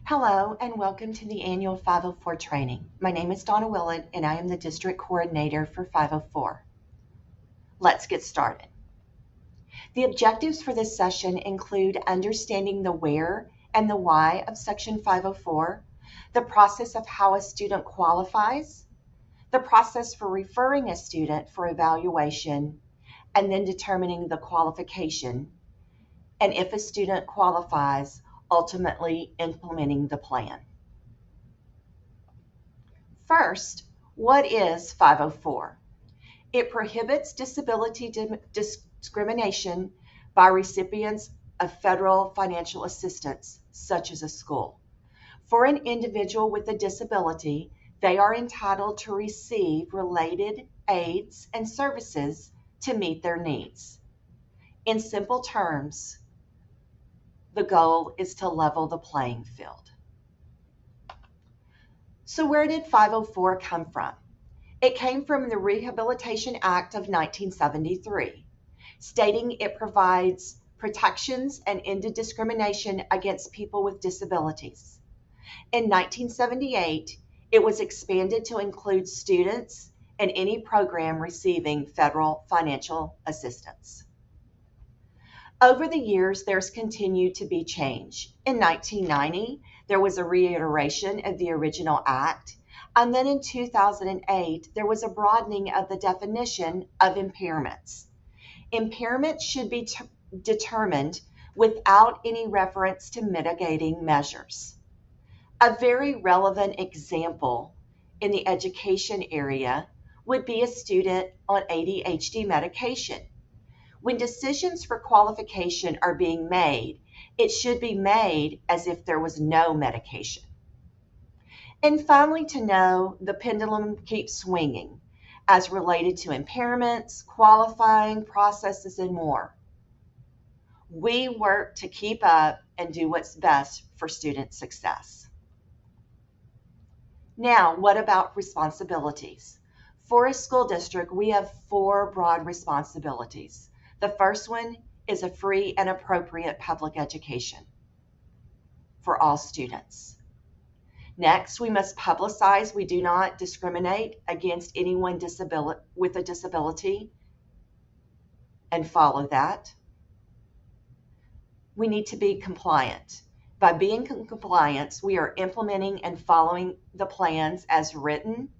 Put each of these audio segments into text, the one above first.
Hello and welcome to the annual 504 training. My name is Donna Willett and I am the District Coordinator for 504. Let's get started. The objectives for this session include understanding the where and the why of Section 504, the process of how a student qualifies, the process for referring a student for evaluation, and then determining the qualification, and if a student qualifies, ultimately implementing the plan. First, what is 504? It prohibits disability discrimination by recipients of federal financial assistance, such as a school. For an individual with a disability, they are entitled to receive related aids and services to meet their needs. In simple terms, the goal is to level the playing field. So where did 504 come from? It came from the Rehabilitation Act of 1973, stating it provides protections and ended discrimination against people with disabilities. In 1978, it was expanded to include students and any program receiving federal financial assistance. Over the years, there's continued to be change. In 1990, there was a reiteration of the original act, and then in 2008, there was a broadening of the definition of impairments. Impairments should be determined without any reference to mitigating measures. A very relevant example in the education area would be a student on ADHD medication. When decisions for qualification are being made, it should be made as if there was no medication. And finally, to know the pendulum keeps swinging as related to impairments, qualifying processes, and more. We work to keep up and do what's best for student success. Now, what about responsibilities? For a school district, we have 4 broad responsibilities. The first one is a free and appropriate public education for all students. Next, we must publicize we do not discriminate against anyone with a disability and follow that. We need to be compliant. By being compliant, we are implementing and following the plans as written.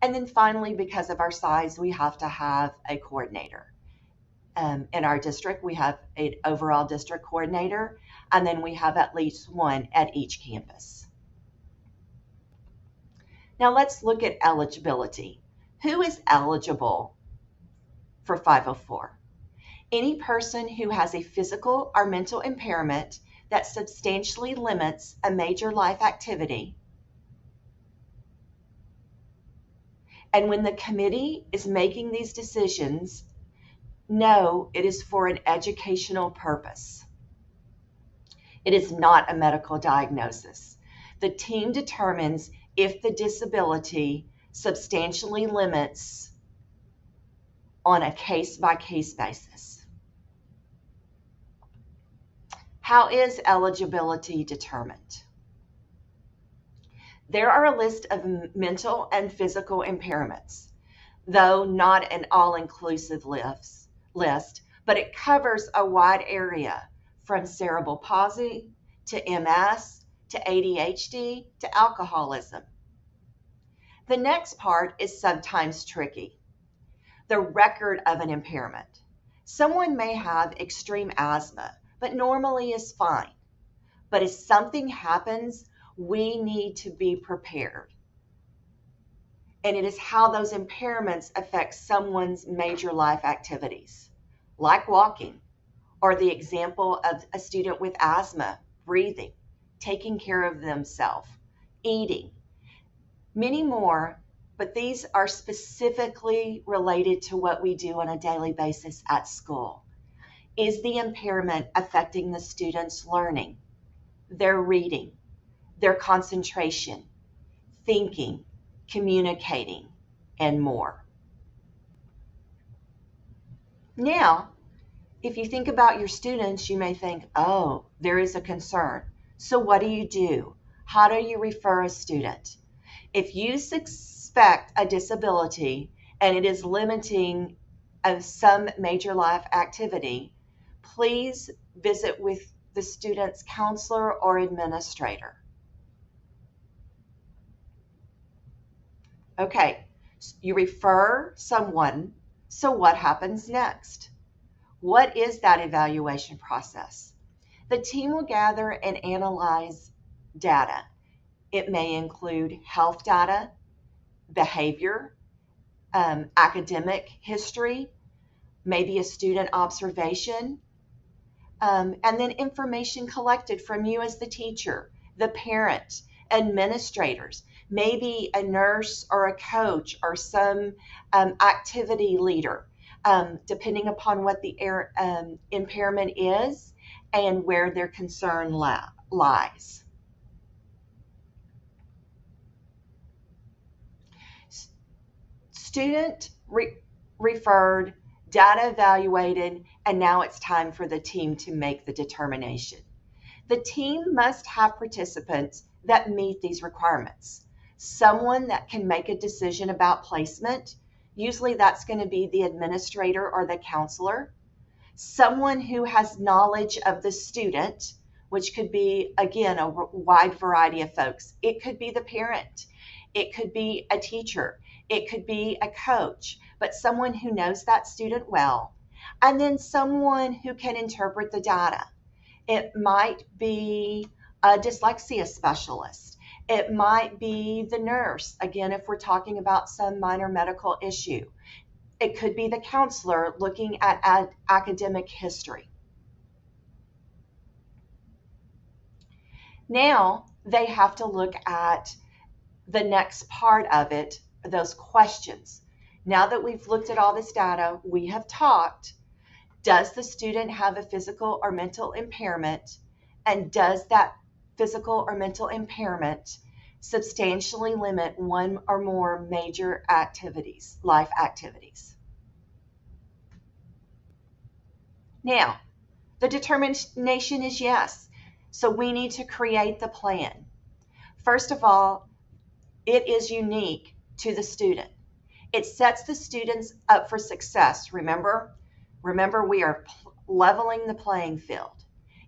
And then finally, because of our size, we have to have a coordinator. In our district, we have an overall district coordinator, and then we have at least one at each campus. Now let's look at eligibility. Who is eligible for 504? Any person who has a physical or mental impairment that substantially limits a major life activity. And when the committee is making these decisions, no, it is for an educational purpose. It is not a medical diagnosis. The team determines if the disability substantially limits on a case-by-case basis. How is eligibility determined? There are a list of mental and physical impairments, though not an all-inclusive list, but it covers a wide area from cerebral palsy to MS to ADHD to alcoholism. The next part is sometimes tricky. The record of an impairment. Someone may have extreme asthma, but normally is fine. But if something happens, we need to be prepared. And it is how those impairments affect someone's major life activities, like walking, or the example of a student with asthma, breathing, taking care of themselves, eating, many more, but these are specifically related to what we do on a daily basis at school. Is the impairment affecting the students' learning, their reading, their concentration, thinking, communicating, and more? Now, if you think about your students, you may think, oh, there is a concern. So what do? How do you refer a student? If you suspect a disability and it is limiting some major life activity, please visit with the student's counselor or administrator. Okay, you refer someone, so what happens next? What is that evaluation process? The team will gather and analyze data. It may include health data, behavior, academic history, maybe a student observation, and then information collected from you as the teacher, the parent, administrators, maybe a nurse or a coach or some activity leader, depending upon what the impairment is and where their concern lies. Student referred, data evaluated, and now it's time for the team to make the determination. The team must have participants that meet these requirements. Someone that can make a decision about placement, usually that's going to be the administrator or the counselor. Someone who has knowledge of the student, which could be, again, a wide variety of folks. It could be the parent. It could be a teacher. It could be a coach, but someone who knows that student well. And then someone who can interpret the data. It might be a dyslexia specialist. It might be the nurse, again, if we're talking about some minor medical issue. It could be the counselor looking at academic history. Now they have to look at the next part of it, those questions. Now that we've looked at all this data, we have talked, does the student have a physical or mental impairment? And does that physical or mental impairment substantially limit one or more major activities, life activities? Now, the determination is yes. So we need to create the plan. First of all, it is unique to the student. It sets the students up for success. Remember, we are leveling the playing field.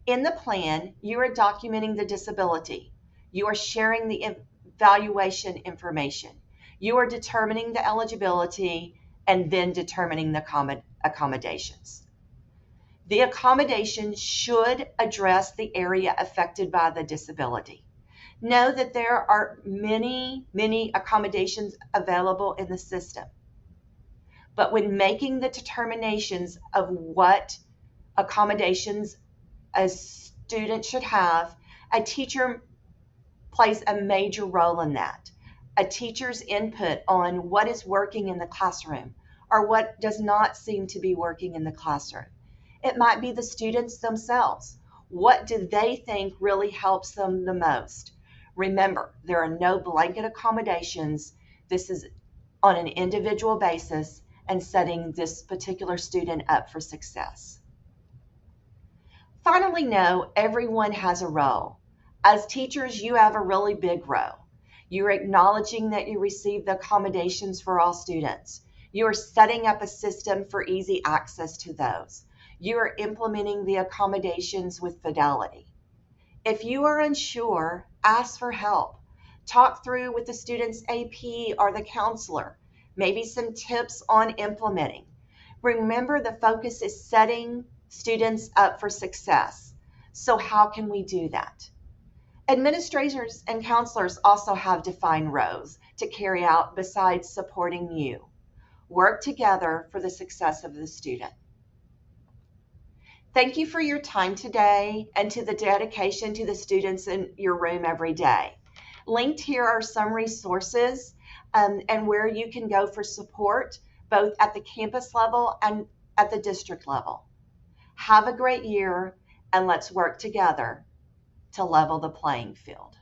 In the plan, you are documenting the disability. You are sharing the evaluation information. You are determining the eligibility and then determining the accommodations. The accommodation should address the area affected by the disability. Know that there are many accommodations available in the system. But when making the determinations of what accommodations a student should have, a teacher plays a major role in that. A teacher's input on what is working in the classroom or what does not seem to be working in the classroom. It might be the students themselves. What do they think really helps them the most? Remember, there are no blanket accommodations. This is on an individual basis and setting this particular student up for success. Finally, know everyone has a role. As teachers, you have a really big role. You're acknowledging that you receive the accommodations for all students. You are setting up a system for easy access to those. You are implementing the accommodations with fidelity. If you are unsure, ask for help. Talk through with the student's AP or the counselor, maybe some tips on implementing. Remember, the focus is setting students up for success. So how can we do that? Administrators and counselors also have defined roles to carry out besides supporting you. Work together for the success of the student. Thank you for your time today and to the dedication to the students in your room every day. Linked here are some resources and where you can go for support, both at the campus level and at the district level. Have a great year, and let's work together to level the playing field.